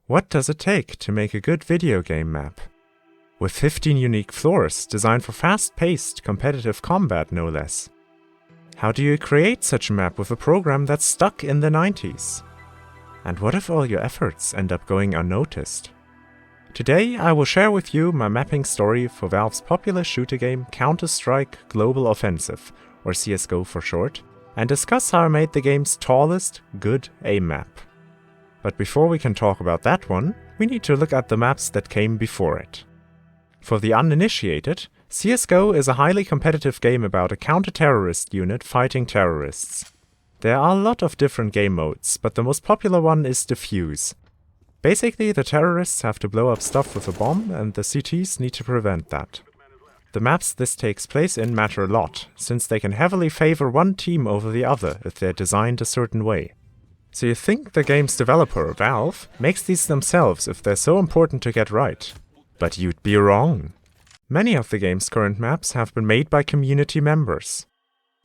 What does it take to make a good video game map? With 15 unique floors designed for fast-paced, competitive combat no less. How do you create such a map with a program that's stuck in the 90s? And what if all your efforts end up going unnoticed? Today I will share with you my mapping story for Valve's popular shooter game Counter-Strike Global Offensive, or CSGO for short, and discuss how I made the game's tallest, good aim map. But before we can talk about that one, we need to look at the maps that came before it. For the uninitiated, CSGO is a highly competitive game about a counter-terrorist unit fighting terrorists. There are a lot of different game modes, but the most popular one is Defuse. Basically, the terrorists have to blow up stuff with a bomb, and the CTs need to prevent that. The maps this takes place in matter a lot, since they can heavily favor one team over the other if they're designed a certain way. So you think the game's developer, Valve, makes these themselves if they're so important to get right. But you'd be wrong. Many of the game's current maps have been made by community members.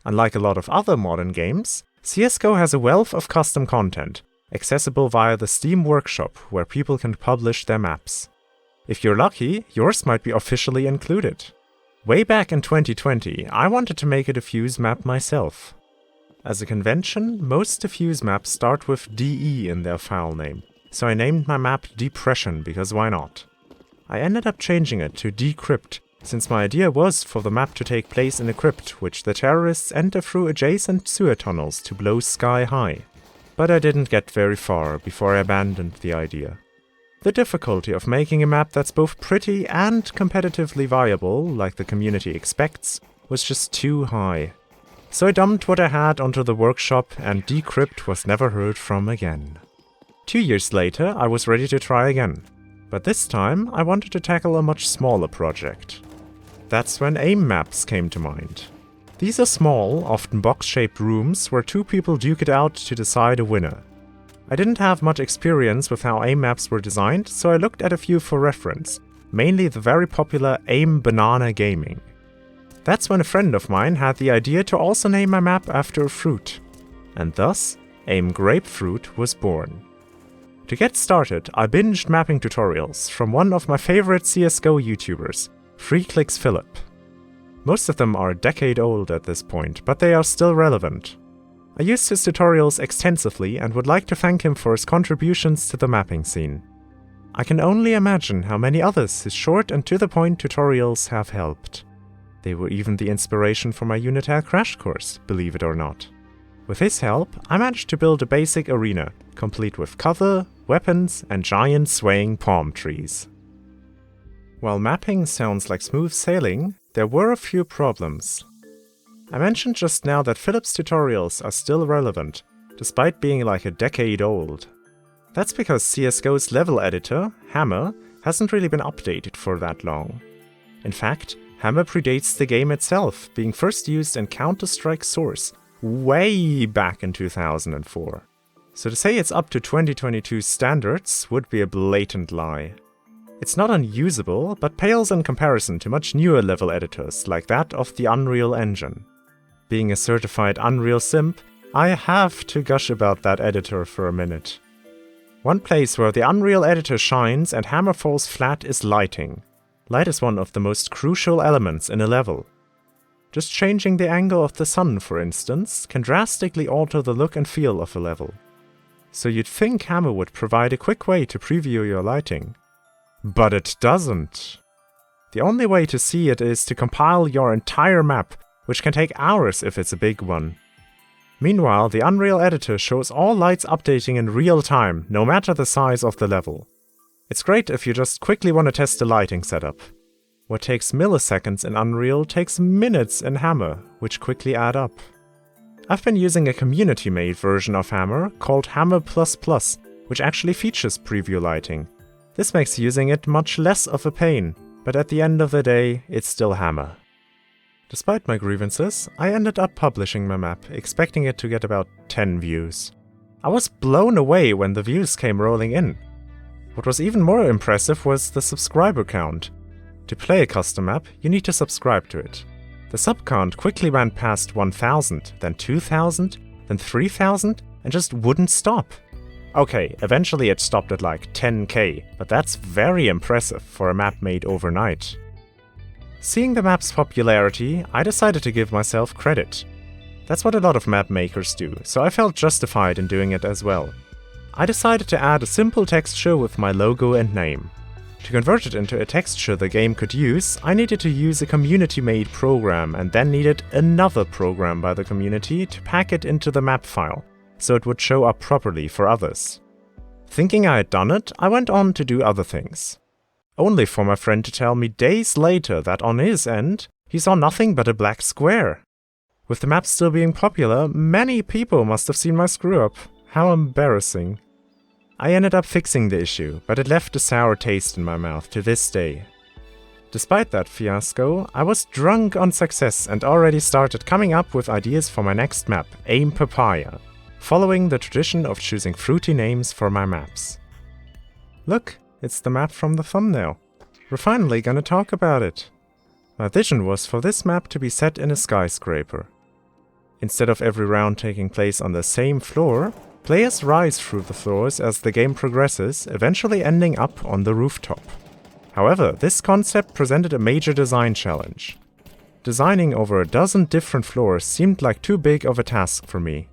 Unlike a lot of other modern games, CSGO has a wealth of custom content, accessible via the Steam Workshop, where people can publish their maps. If you're lucky, yours might be officially included. Way back in 2020, I wanted to make a Defuse map myself. As a convention, most Defuse maps start with DE in their file name, so I named my map Depression because why not? I ended up changing it to Decrypt, since my idea was for the map to take place in a crypt which the terrorists enter through adjacent sewer tunnels to blow sky high. But I didn't get very far before I abandoned the idea. The difficulty of making a map that's both pretty and competitively viable, like the community expects, was just too high. So I dumped what I had onto the workshop, and Decrypt was never heard from again. 2 years later, I was ready to try again. But this time, I wanted to tackle a much smaller project. That's when aim maps came to mind. These are small, often box-shaped rooms where two people duke it out to decide a winner. I didn't have much experience with how aim maps were designed, so I looked at a few for reference, mainly the very popular Aim Banana Gaming. That's when a friend of mine had the idea to also name my map after a fruit, and thus, Aim Grapefruit was born. To get started, I binged mapping tutorials from one of my favorite CSGO YouTubers, 3ClicksPhilip. Most of them are a decade old at this point, but they are still relevant. I used his tutorials extensively and would like to thank him for his contributions to the mapping scene. I can only imagine how many others his short and to-the-point tutorials have helped. They were even the inspiration for my Unitel crash course, believe it or not. With his help, I managed to build a basic arena, complete with cover, weapons, and giant swaying palm trees. While mapping sounds like smooth sailing, there were a few problems. I mentioned just now that Philip's tutorials are still relevant, despite being like a decade old. That's because CSGO's level editor, Hammer, hasn't really been updated for that long. In fact, Hammer predates the game itself, being first used in Counter-Strike Source, way back in 2004. So to say it's up to 2022 standards would be a blatant lie. It's not unusable, but pales in comparison to much newer level editors like that of the Unreal Engine. Being a certified Unreal simp, I have to gush about that editor for a minute. One place where the Unreal editor shines and Hammer falls flat is lighting. Light is one of the most crucial elements in a level. Just changing the angle of the sun, for instance, can drastically alter the look and feel of a level. So you'd think Hammer would provide a quick way to preview your lighting. But it doesn't. The only way to see it is to compile your entire map, which can take hours if it's a big one. Meanwhile, the Unreal editor shows all lights updating in real time, no matter the size of the level. It's great if you just quickly want to test the lighting setup. What takes milliseconds in Unreal takes minutes in Hammer, which quickly add up. I've been using a community-made version of Hammer called Hammer++, which actually features preview lighting. This makes using it much less of a pain, but at the end of the day, it's still Hammer. Despite my grievances, I ended up publishing my map, expecting it to get about 10 views. I was blown away when the views came rolling in. What was even more impressive was the subscriber count. To play a custom map, you need to subscribe to it. The sub count quickly went past 1,000, then 2,000, then 3,000, and just wouldn't stop. Okay, eventually it stopped at like 10k, but that's very impressive for a map made overnight. Seeing the map's popularity, I decided to give myself credit. That's what a lot of map makers do, so I felt justified in doing it as well. I decided to add a simple texture with my logo and name. To convert it into a texture the game could use, I needed to use a community-made program and then needed another program by the community to pack it into the map file, so it would show up properly for others. Thinking I had done it, I went on to do other things. Only for my friend to tell me days later that on his end, he saw nothing but a black square. With the map still being popular, many people must have seen my screw-up. How embarrassing. I ended up fixing the issue, but it left a sour taste in my mouth to this day. Despite that fiasco, I was drunk on success and already started coming up with ideas for my next map, Aim Papaya, following the tradition of choosing fruity names for my maps. Look, it's the map from the thumbnail. We're finally gonna talk about it. My vision was for this map to be set in a skyscraper. Instead of every round taking place on the same floor, players rise through the floors as the game progresses, eventually ending up on the rooftop. However, this concept presented a major design challenge. Designing over a dozen different floors seemed like too big of a task for me.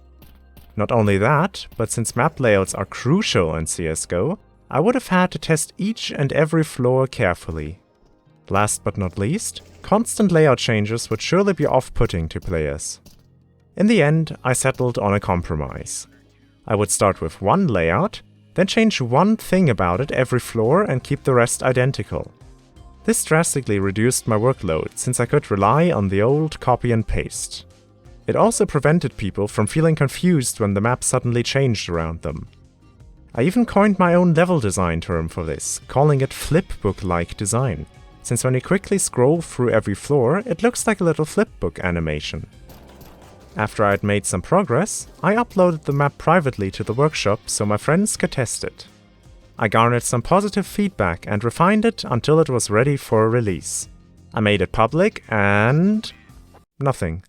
Not only that, but since map layouts are crucial in CSGO, I would have had to test each and every floor carefully. Last but not least, constant layout changes would surely be off-putting to players. In the end, I settled on a compromise. I would start with one layout, then change one thing about it every floor and keep the rest identical. This drastically reduced my workload, since I could rely on the old copy and paste. It also prevented people from feeling confused when the map suddenly changed around them. I even coined my own level design term for this, calling it flipbook-like design, since when you quickly scroll through every floor, it looks like a little flipbook animation. After I had made some progress, I uploaded the map privately to the workshop so my friends could test it. I garnered some positive feedback and refined it until it was ready for a release. I made it public and... nothing.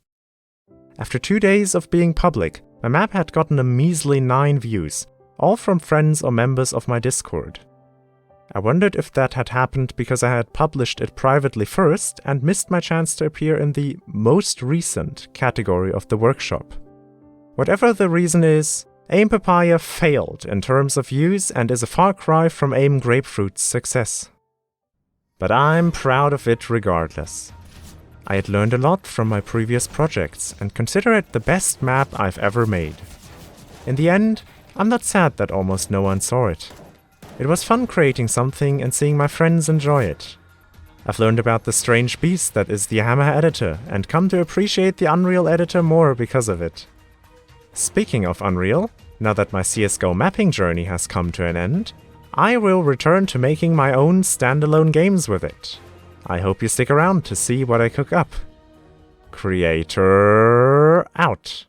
After 2 days of being public, my map had gotten a measly 9 views, all from friends or members of my Discord. I wondered if that had happened because I had published it privately first and missed my chance to appear in the most recent category of the workshop. Whatever the reason is, Aim Papaya failed in terms of views and is a far cry from Aim Grapefruit's success. But I'm proud of it regardless. I had learned a lot from my previous projects and consider it the best map I've ever made. In the end, I'm not sad that almost no one saw it. It was fun creating something and seeing my friends enjoy it. I've learned about the strange beast that is the Hammer editor and come to appreciate the Unreal editor more because of it. Speaking of Unreal, now that my CSGO mapping journey has come to an end, I will return to making my own standalone games with it. I hope you stick around to see what I cook up. Creator out.